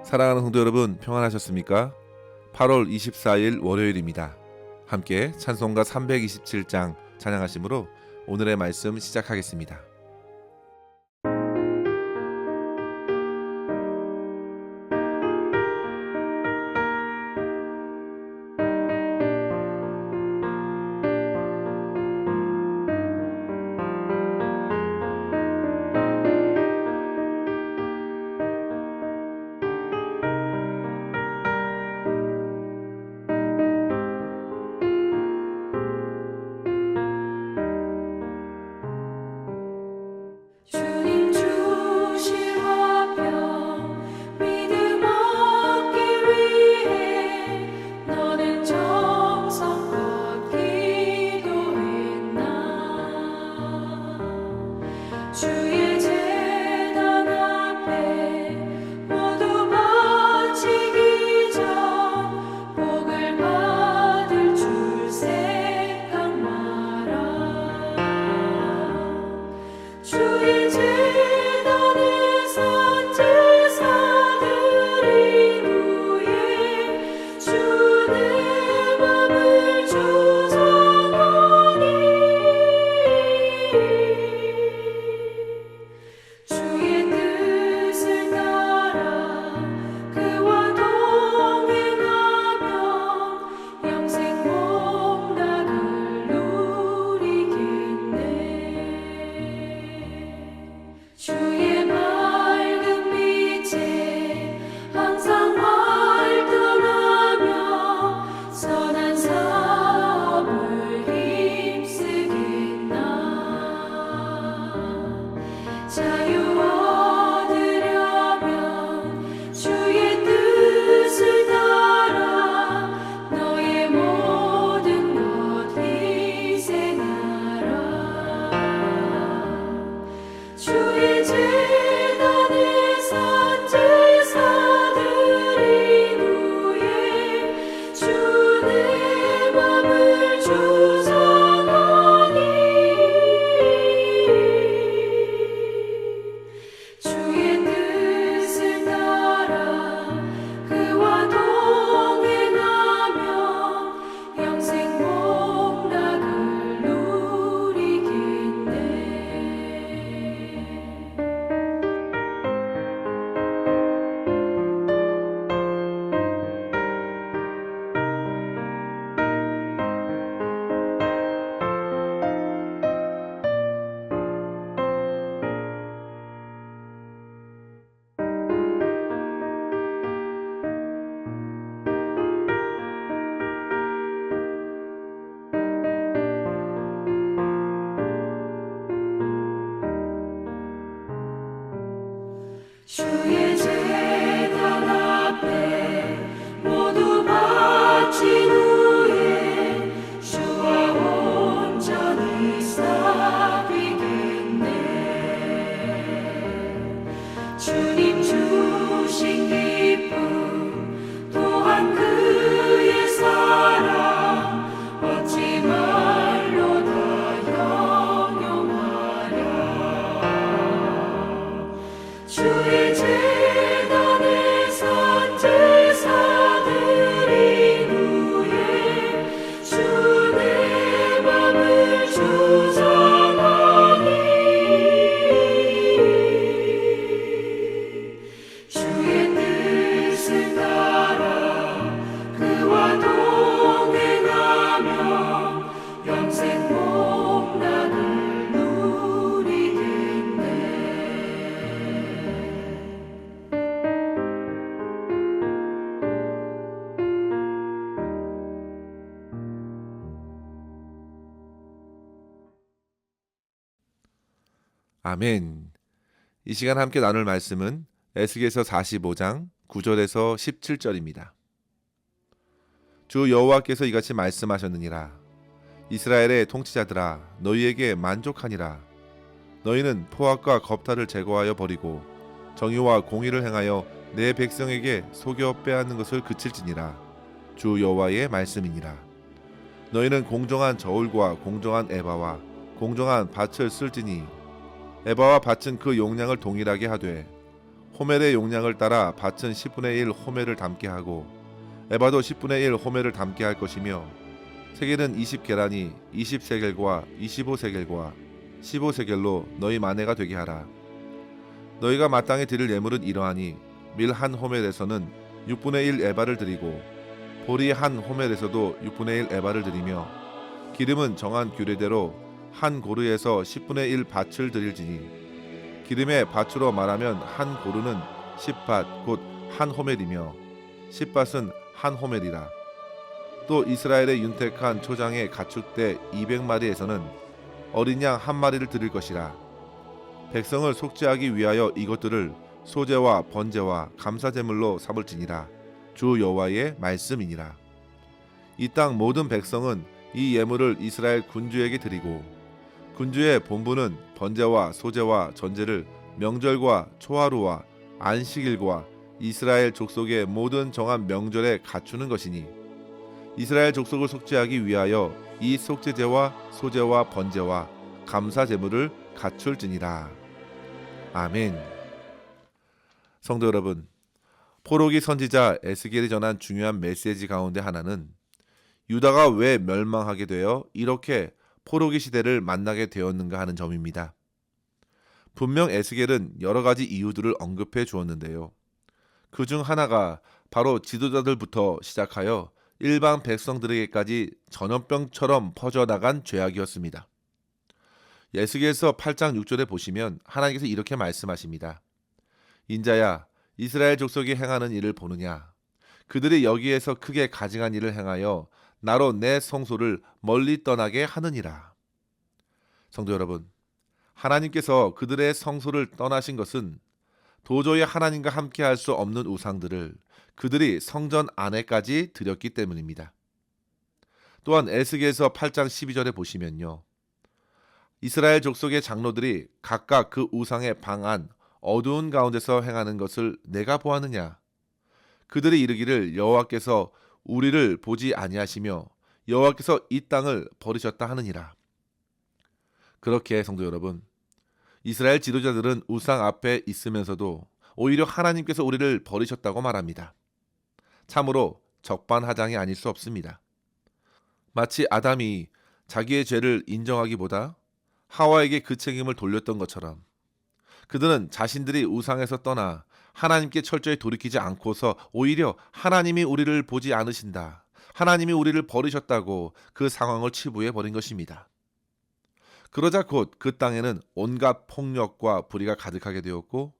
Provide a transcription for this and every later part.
사랑하는 성도 여러분, 평안하셨습니까? 8월 24일 월요일입니다. 함께 찬송가 327장 찬양하심으로 오늘의 말씀 시작하겠습니다. 주님 주신 화평 믿음 얻기 위해 너는 정성껏 기도했나. 주의 제단 앞에 모두 바치기 전 복을 받을 줄 생각 마라. 주의 제단에 선 제사드린 후에 주의 맘을 주장하니 주의 뜻을 따라 그와 동행하면 영생 복락을 누리겠네. 주의 맑은 빛에 항상 활동하며 선한 사업을 힘쓰겠나. 자유 얻으려면 주의 뜻을 따라 너의 모든 것 희생하라. 주의 제단에 선 제사드린 후에 주의 맘을 주장하니 주의 뜻을 따라 그와 동행하면 영생 복락을 누리겠네. 주의 제단 앞에 모두 바친 후에 주와 온전히 사귀겠네. 주님 주신 기쁨 또한 그의 사랑 어찌 말로 다 형용하랴. 주의 제단에 선 제사드린 후에 주의 맘을 주장하니 주의 뜻을 따라 그와 동행하며 영생 복락을 누리겠네. 아멘. 이 시간 함께 나눌 말씀은 에스겔서 45장 9절에서 17절입니다. 주 여호와께서 이같이 말씀하셨느니라. 이스라엘의 통치자들아, 너희에게 만족하니라. 너희는 포악과 겁탈을 제거하여 버리고 정의와 공의를 행하여 내 백성에게 속여 빼앗는 것을 그칠지니라. 주 여호와의 말씀이니라. 너희는 공정한 저울과 공정한 에바와 공정한 밭을 쓸지니 에바와 밭은 그 용량을 동일하게 하되 호멜의 용량을 따라 밭은 10분의 1 호멜을 담게 하고 에바도 10분의 1 호멜을 담게 할 것이며 세겔은 20계란이 20세겔과 25세겔과 15세겔로 너희 마네가 되게 하라. 너희가 마땅히 드릴 예물은 이러하니 밀 한 호멜에서는 6분의 1 에바를 드리고 보리 한 호멜에서도 6분의 1 에바를 드리며 기름은 정한 규례대로 한 고르에서 10분의 1 밭을 드릴지니 기름의 밭으로 말하면 한 고르는 10밭 곧 한 호멜이며 10밭은 한 호멜이라. 또 이스라엘의 윤택한 초장의 가축대 200마리에서는 어린 양 한 마리를 드릴 것이라. 백성을 속죄하기 위하여 이것들을 소제와 번제와 감사제물로 삼을지니라. 주 여호와의 말씀이니라. 이 땅 모든 백성은 이 예물을 이스라엘 군주에게 드리고 군주의 본부는 번제와 소제와 전제를 명절과 초하루와 안식일과 이스라엘 족속의 모든 정한 명절에 갖추는 것이니 이스라엘 족속을 속죄하기 위하여 이 속죄제와 소제와 번제와 감사 제물을 갖출지니라. 아멘. 성도 여러분, 포로기 선지자 에스겔이 전한 중요한 메시지 가운데 하나는 유다가 왜 멸망하게 되어 이렇게 포로기 시대를 만나게 되었는가 하는 점입니다. 분명 에스겔은 여러 가지 이유들을 언급해 주었는데요. 그 중 하나가 바로 지도자들부터 시작하여 일반 백성들에게까지 전염병처럼 퍼져나간 죄악이었습니다. 에스겔서 8장 6절에 보시면 하나님께서 이렇게 말씀하십니다. 인자야, 이스라엘 족속이 행하는 일을 보느냐? 그들이 여기에서 크게 가증한 일을 행하여 나로 내 성소를 멀리 떠나게 하느니라. 성도 여러분, 하나님께서 그들의 성소를 떠나신 것은 도저히 하나님과 함께 할 수 없는 우상들을 그들이 성전 안에까지 드렸기 때문입니다. 또한 에스겔서 8장 12절에 보시면요. 이스라엘 족속의 장로들이 각각 그 우상의 방 안 어두운 가운데서 행하는 것을 내가 보았느냐? 그들이 이르기를 여호와께서 우리를 보지 아니하시며 여호와께서 이 땅을 버리셨다 하느니라. 그렇게 성도 여러분, 이스라엘 지도자들은 우상 앞에 있으면서도 오히려 하나님께서 우리를 버리셨다고 말합니다. 참으로 적반하장이 아닐 수 없습니다. 마치 아담이 자기의 죄를 인정하기보다 하와에게 그 책임을 돌렸던 것처럼 그들은 자신들이 우상에서 떠나 하나님께 철저히 돌이키지 않고서 오히려 하나님이 우리를 보지 않으신다, 하나님이 우리를 버리셨다고 그 상황을 치부해 버린 것입니다. 그러자 곧 그 땅에는 온갖 폭력과 불의가 가득하게 되었고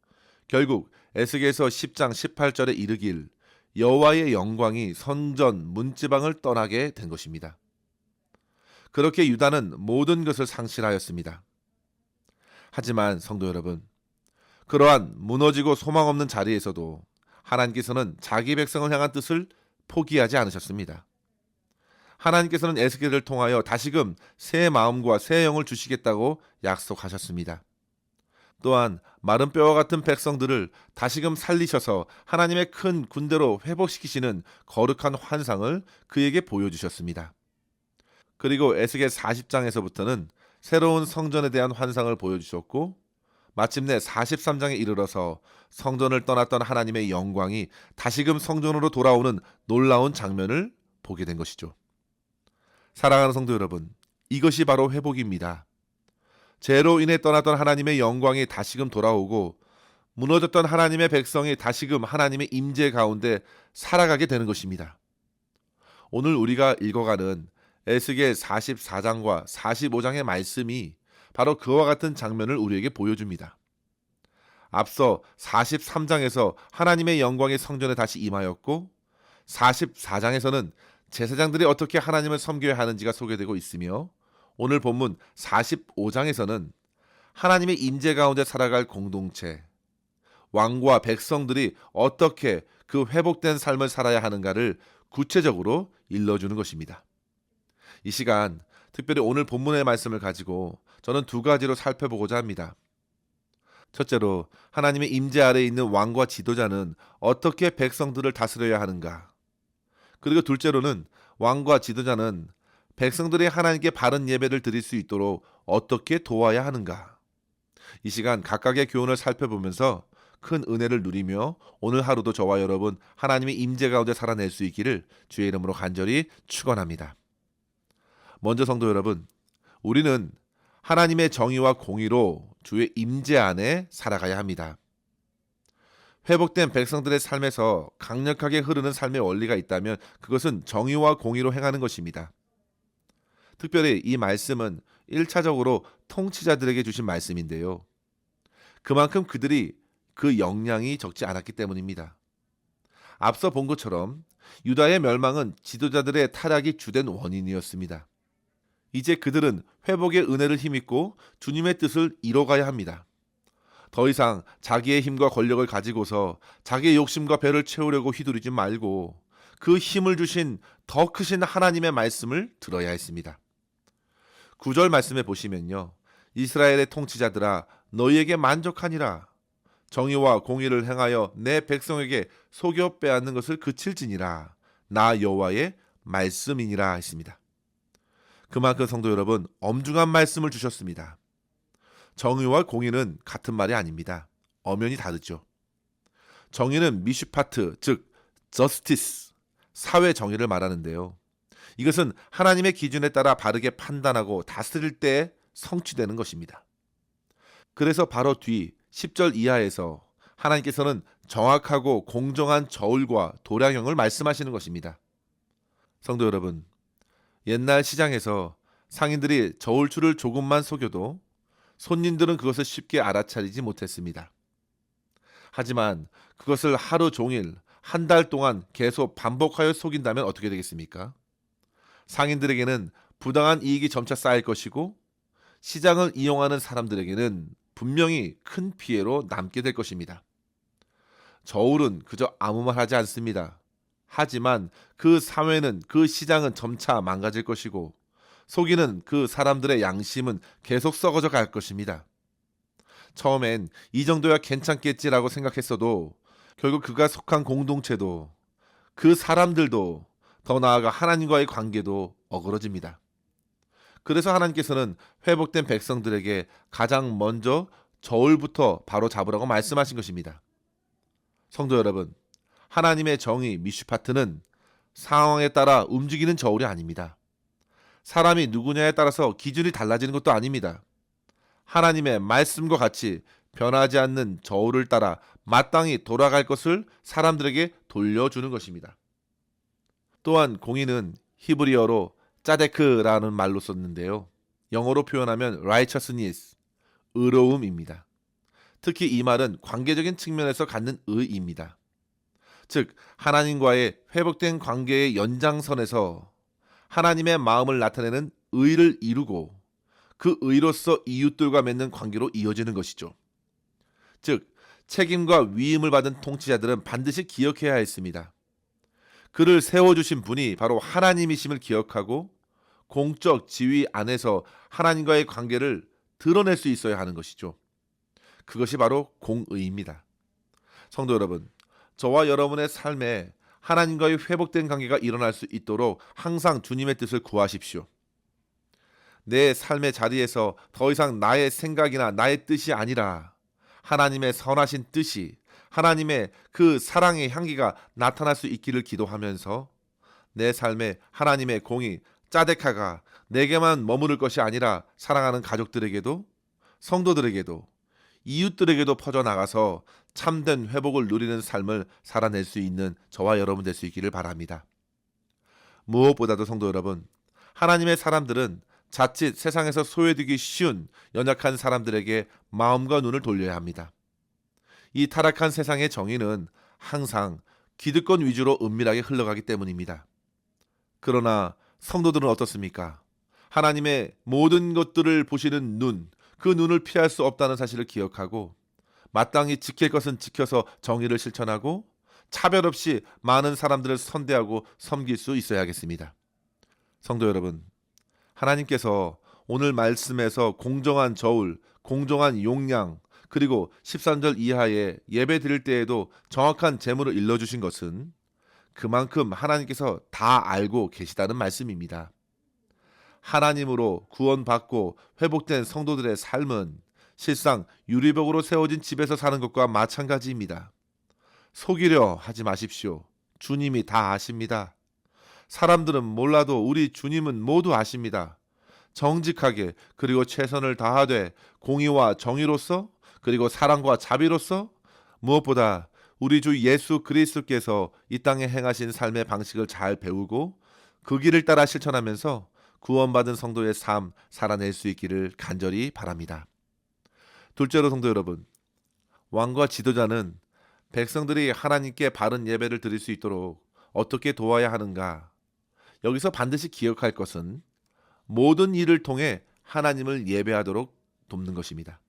결국 에스겔서 10장 18절에 이르길 여호와의 영광이 성전 문지방을 떠나게 된 것입니다. 그렇게 유다는 모든 것을 상실하였습니다. 하지만 성도 여러분, 그러한 무너지고 소망 없는 자리에서도 하나님께서는 자기 백성을 향한 뜻을 포기하지 않으셨습니다. 하나님께서는 에스겔을 통하여 다시금 새 마음과 새 영을 주시겠다고 약속하셨습니다. 또한 마른 뼈와 같은 백성들을 다시금 살리셔서 하나님의 큰 군대로 회복시키시는 거룩한 환상을 그에게 보여주셨습니다. 그리고 에스겔 40장에서부터는 새로운 성전에 대한 환상을 보여주셨고 마침내 43장에 이르러서 성전을 떠났던 하나님의 영광이 다시금 성전으로 돌아오는 놀라운 장면을 보게 된 것이죠. 사랑하는 성도 여러분, 이것이 바로 회복입니다. 죄로 인해 떠났던 하나님의 영광이 다시금 돌아오고 무너졌던 하나님의 백성이 다시금 하나님의 임재 가운데 살아가게 되는 것입니다. 오늘 우리가 읽어가는 에스겔 44장과 45장의 말씀이 바로 그와 같은 장면을 우리에게 보여줍니다. 앞서 43장에서 하나님의 영광이 성전에 다시 임하였고 44장에서는 제사장들이 어떻게 하나님을 섬겨야 하는지가 소개되고 있으며 오늘 본문 45장에서는 하나님의 임재 가운데 살아갈 공동체, 왕과 백성들이 어떻게 그 회복된 삶을 살아야 하는가를 구체적으로 일러주는 것입니다. 이 시간 특별히 오늘 본문의 말씀을 가지고 저는 두 가지로 살펴보고자 합니다. 첫째로 하나님의 임재 아래에 있는 왕과 지도자는 어떻게 백성들을 다스려야 하는가? 그리고 둘째로는 왕과 지도자는 백성들이 하나님께 바른 예배를 드릴 수 있도록 어떻게 도와야 하는가? 이 시간 각각의 교훈을 살펴보면서 큰 은혜를 누리며 오늘 하루도 저와 여러분 하나님의 임재 가운데 살아낼 수 있기를 주의 이름으로 간절히 축원합니다. 먼저 성도 여러분, 우리는 하나님의 정의와 공의로 주의 임재 안에 살아가야 합니다. 회복된 백성들의 삶에서 강력하게 흐르는 삶의 원리가 있다면 그것은 정의와 공의로 행하는 것입니다. 특별히 이 말씀은 1차적으로 통치자들에게 주신 말씀인데요. 그만큼 그들이 그 역량이 적지 않았기 때문입니다. 앞서 본 것처럼 유다의 멸망은 지도자들의 타락이 주된 원인이었습니다. 이제 그들은 회복의 은혜를 힘입고 주님의 뜻을 이뤄가야 합니다. 더 이상 자기의 힘과 권력을 가지고서 자기의 욕심과 배를 채우려고 휘두르지 말고 그 힘을 주신 더 크신 하나님의 말씀을 들어야 했습니다. 9절 말씀에 보시면요. 이스라엘의 통치자들아 너희에게 만족하니라. 정의와 공의를 행하여 내 백성에게 속여 빼앗는 것을 그칠지니라. 나 여호와의 말씀이니라 했습니다. 그만큼 성도 여러분 엄중한 말씀을 주셨습니다. 정의와 공의는 같은 말이 아닙니다. 엄연히 다르죠. 정의는 미슈파트, 즉 저스티스, 사회 정의를 말하는데요. 이것은 하나님의 기준에 따라 바르게 판단하고 다스릴 때 성취되는 것입니다. 그래서 바로 뒤 10절 이하에서 하나님께서는 정확하고 공정한 저울과 도량형을 말씀하시는 것입니다. 성도 여러분, 옛날 시장에서 상인들이 저울추를 조금만 속여도 손님들은 그것을 쉽게 알아차리지 못했습니다. 하지만 그것을 하루 종일 한 달 동안 계속 반복하여 속인다면 어떻게 되겠습니까? 상인들에게는 부당한 이익이 점차 쌓일 것이고 시장을 이용하는 사람들에게는 분명히 큰 피해로 남게 될 것입니다. 저울은 그저 아무 말 하지 않습니다. 하지만 그 사회는 그 시장은 점차 망가질 것이고 속이는 그 사람들의 양심은 계속 썩어져 갈 것입니다. 처음엔 이 정도야 괜찮겠지라고 생각했어도 결국 그가 속한 공동체도 그 사람들도 더 나아가 하나님과의 관계도 어그러집니다. 그래서 하나님께서는 회복된 백성들에게 가장 먼저 저울부터 바로 잡으라고 말씀하신 것입니다. 성도 여러분, 하나님의 정의 미슈파트는 상황에 따라 움직이는 저울이 아닙니다. 사람이 누구냐에 따라서 기준이 달라지는 것도 아닙니다. 하나님의 말씀과 같이 변하지 않는 저울을 따라 마땅히 돌아갈 것을 사람들에게 돌려주는 것입니다. 또한 공의는 히브리어로 짜데크라는 말로 썼는데요. 영어로 표현하면 righteousness, 의로움입니다. 특히 이 말은 관계적인 측면에서 갖는 의입니다. 즉 하나님과의 회복된 관계의 연장선에서 하나님의 마음을 나타내는 의를 이루고 그 의로서 이웃들과 맺는 관계로 이어지는 것이죠. 즉 책임과 위임을 받은 통치자들은 반드시 기억해야 했습니다. 그를 세워주신 분이 바로 하나님이심을 기억하고 공적 지위 안에서 하나님과의 관계를 드러낼 수 있어야 하는 것이죠. 그것이 바로 공의입니다. 성도 여러분, 저와 여러분의 삶에 하나님과의 회복된 관계가 일어날 수 있도록 항상 주님의 뜻을 구하십시오. 내 삶의 자리에서 더 이상 나의 생각이나 나의 뜻이 아니라 하나님의 선하신 뜻이, 하나님의 그 사랑의 향기가 나타날 수 있기를 기도하면서 내 삶에 하나님의 공의, 짜데카가 내게만 머무를 것이 아니라 사랑하는 가족들에게도, 성도들에게도, 이웃들에게도 퍼져나가서 참된 회복을 누리는 삶을 살아낼 수 있는 저와 여러분 될 수 있기를 바랍니다. 무엇보다도 성도 여러분, 하나님의 사람들은 자칫 세상에서 소외되기 쉬운 연약한 사람들에게 마음과 눈을 돌려야 합니다. 이 타락한 세상의 정의는 항상 기득권 위주로 은밀하게 흘러가기 때문입니다. 그러나 성도들은 어떻습니까? 하나님의 모든 것들을 보시는 눈, 그 눈을 피할 수 없다는 사실을 기억하고 마땅히 지킬 것은 지켜서 정의를 실천하고 차별 없이 많은 사람들을 선대하고 섬길 수 있어야겠습니다. 성도 여러분, 하나님께서 오늘 말씀에서 공정한 저울, 공정한 용량, 그리고 13절 이하에 예배 드릴 때에도 정확한 제물을 일러주신 것은 그만큼 하나님께서 다 알고 계시다는 말씀입니다. 하나님으로 구원받고 회복된 성도들의 삶은 실상 유리벽으로 세워진 집에서 사는 것과 마찬가지입니다. 속이려 하지 마십시오. 주님이 다 아십니다. 사람들은 몰라도 우리 주님은 모두 아십니다. 정직하게 그리고 최선을 다하되 공의와 정의로서 그리고 사랑과 자비로서 무엇보다 우리 주 예수 그리스도께서 이 땅에 행하신 삶의 방식을 잘 배우고 그 길을 따라 실천하면서 구원받은 성도의 삶 살아낼 수 있기를 간절히 바랍니다. 둘째로 성도 여러분, 왕과 지도자는 백성들이 하나님께 바른 예배를 드릴 수 있도록 어떻게 도와야 하는가? 여기서 반드시 기억할 것은 모든 일을 통해 하나님을 예배하도록 돕는 것입니다.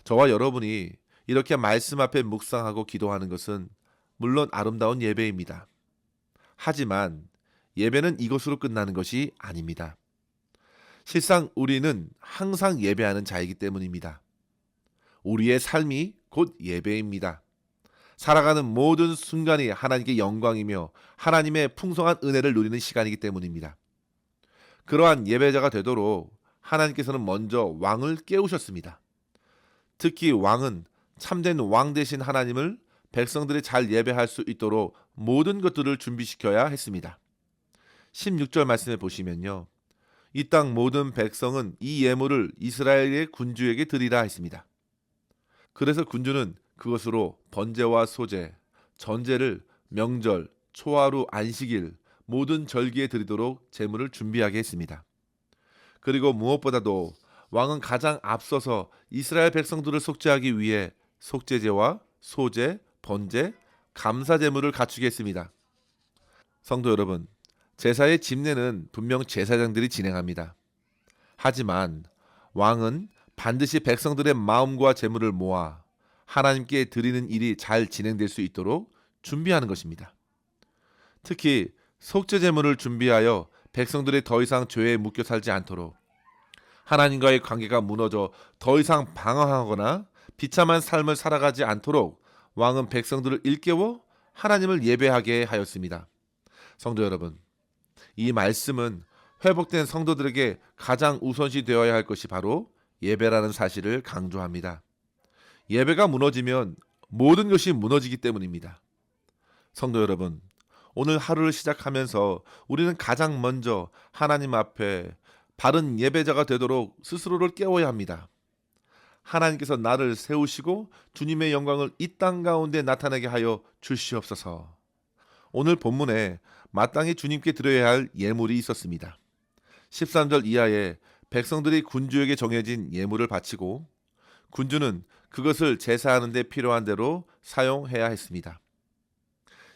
저와 여러분이 이렇게 말씀 앞에 묵상하고 기도하는 것은 물론 아름다운 예배입니다. 하지만 예배는 이것으로 끝나는 것이 아닙니다. 실상 우리는 항상 예배하는 자이기 때문입니다. 우리의 삶이 곧 예배입니다. 살아가는 모든 순간이 하나님께 영광이며 하나님의 풍성한 은혜를 누리는 시간이기 때문입니다. 그러한 예배자가 되도록 하나님께서는 먼저 왕을 깨우셨습니다. 특히 왕은 참된 왕 되신 하나님을 백성들이 잘 예배할 수 있도록 모든 것들을 준비시켜야 했습니다. 16절 말씀에 보시면요. 이 땅 모든 백성은 이 예물을 이스라엘의 군주에게 드리라 했습니다. 그래서 군주는 그것으로 번제와 소제, 전제를 명절, 초하루, 안식일 모든 절기에 드리도록 제물을 준비하게 했습니다. 그리고 무엇보다도 왕은 가장 앞서서 이스라엘 백성들을 속죄하기 위해 속죄제와 소제, 번제, 감사 제물을 갖추게 했습니다. 성도 여러분, 제사의 집례는 분명 제사장들이 진행합니다. 하지만 왕은 반드시 백성들의 마음과 재물을 모아 하나님께 드리는 일이 잘 진행될 수 있도록 준비하는 것입니다. 특히 속죄 제물을 준비하여 백성들이 더 이상 죄에 묶여 살지 않도록 하나님과의 관계가 무너져 더 이상 방황하거나 비참한 삶을 살아가지 않도록 왕은 백성들을 일깨워 하나님을 예배하게 하였습니다. 성도 여러분, 이 말씀은 회복된 성도들에게 가장 우선시 되어야 할 것이 바로 예배라는 사실을 강조합니다. 예배가 무너지면 모든 것이 무너지기 때문입니다. 성도 여러분, 오늘 하루를 시작하면서 우리는 가장 먼저 하나님 앞에 바른 예배자가 되도록 스스로를 깨워야 합니다. 하나님께서 나를 세우시고 주님의 영광을 이 땅 가운데 나타나게 하여 주시옵소서. 오늘 본문에 마땅히 주님께 드려야 할 예물이 있었습니다. 13절 이하에 백성들이 군주에게 정해진 예물을 바치고 군주는 그것을 제사하는 데 필요한 대로 사용해야 했습니다.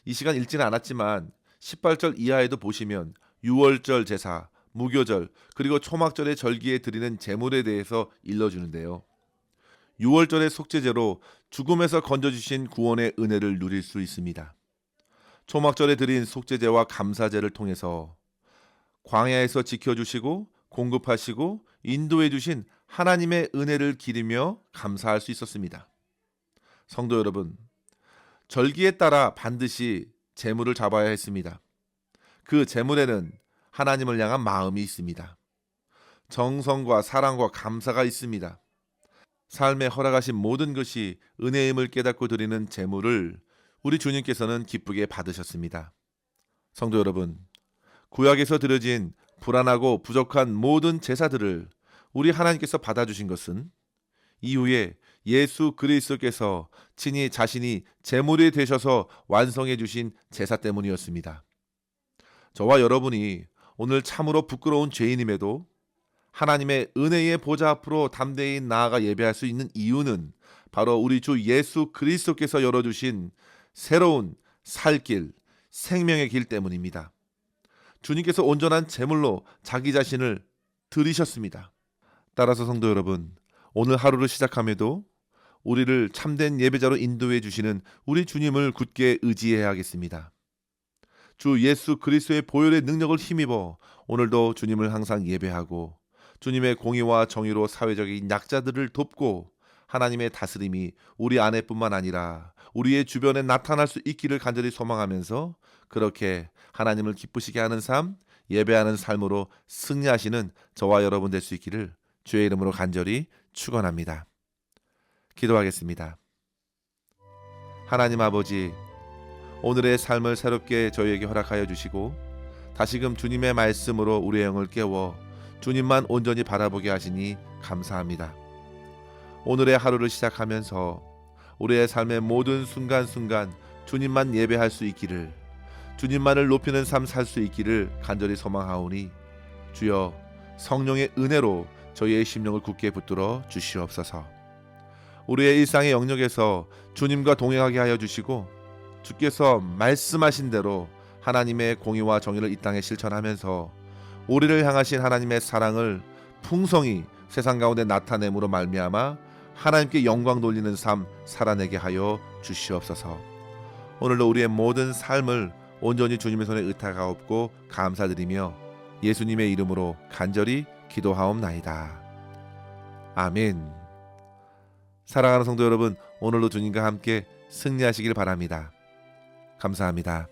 이 시간 읽지는 않았지만 18절 이하에도 보시면 유월절 제사, 무교절, 그리고 초막절의 절기에 드리는 제물에 대해서 일러주는데요. 유월절의 속죄제로 죽음에서 건져주신 구원의 은혜를 누릴 수 있습니다. 초막절에 드린 속죄제와 감사제를 통해서 광야에서 지켜주시고 공급하시고 인도해 주신 하나님의 은혜를 기리며 감사할 수 있었습니다. 성도 여러분, 절기에 따라 반드시 제물을 잡아야 했습니다. 그 제물에는 하나님을 향한 마음이 있습니다. 정성과 사랑과 감사가 있습니다. 삶에 허락하신 모든 것이 은혜임을 깨닫고 드리는 제물을 우리 주님께서는 기쁘게 받으셨습니다. 성도 여러분, 구약에서 드려진 불안하고 부족한 모든 제사들을 우리 하나님께서 받아주신 것은 이후에 예수 그리스도께서 친히 자신이 제물이 되셔서 완성해 주신 제사 때문이었습니다. 저와 여러분이 오늘 참으로 부끄러운 죄인임에도 하나님의 은혜의 보좌 앞으로 담대히 나아가 예배할 수 있는 이유는 바로 우리 주 예수 그리스도께서 열어주신 새로운 살 길, 생명의 길 때문입니다. 주님께서 온전한 제물로 자기 자신을 드리셨습니다. 따라서 성도 여러분, 오늘 하루를 시작함에도 우리를 참된 예배자로 인도해 주시는 우리 주님을 굳게 의지해야겠습니다. 주 예수 그리스도의 보혈의 능력을 힘입어 오늘도 주님을 항상 예배하고 주님의 공의와 정의로 사회적인 약자들을 돕고 하나님의 다스림이 우리 안에뿐만 아니라 우리의 주변에 나타날 수 있기를 간절히 소망하면서 그렇게 하나님을 기쁘시게 하는 삶, 예배하는 삶으로 승리하시는 저와 여러분 될 수 있기를 주의 이름으로 간절히 축원합니다. 기도하겠습니다. 하나님 아버지, 오늘의 삶을 새롭게 저희에게 허락하여 주시고 다시금 주님의 말씀으로 우리의 영을 깨워 주님만 온전히 바라보게 하시니 감사합니다. 오늘의 하루를 시작하면서 우리의 삶의 모든 순간순간 주님만 예배할 수 있기를, 주님만을 높이는 삶 살 수 있기를 간절히 소망하오니 주여 성령의 은혜로 저희의 심령을 굳게 붙들어 주시옵소서. 우리의 일상의 영역에서 주님과 동행하게 하여 주시고 주께서 말씀하신 대로 하나님의 공의와 정의를 이 땅에 실천하면서 우리를 향하신 하나님의 사랑을 풍성히 세상 가운데 나타냄으로 말미암아 하나님께 영광 돌리는 삶 살아내게 하여 주시옵소서. 오늘도 우리의 모든 삶을 온전히 주님의 손에 의탁하옵고 감사드리며 예수님의 이름으로 간절히 기도하옵나이다. 아멘. 사랑하는 성도 여러분, 오늘도 주님과 함께 승리하시길 바랍니다. 감사합니다.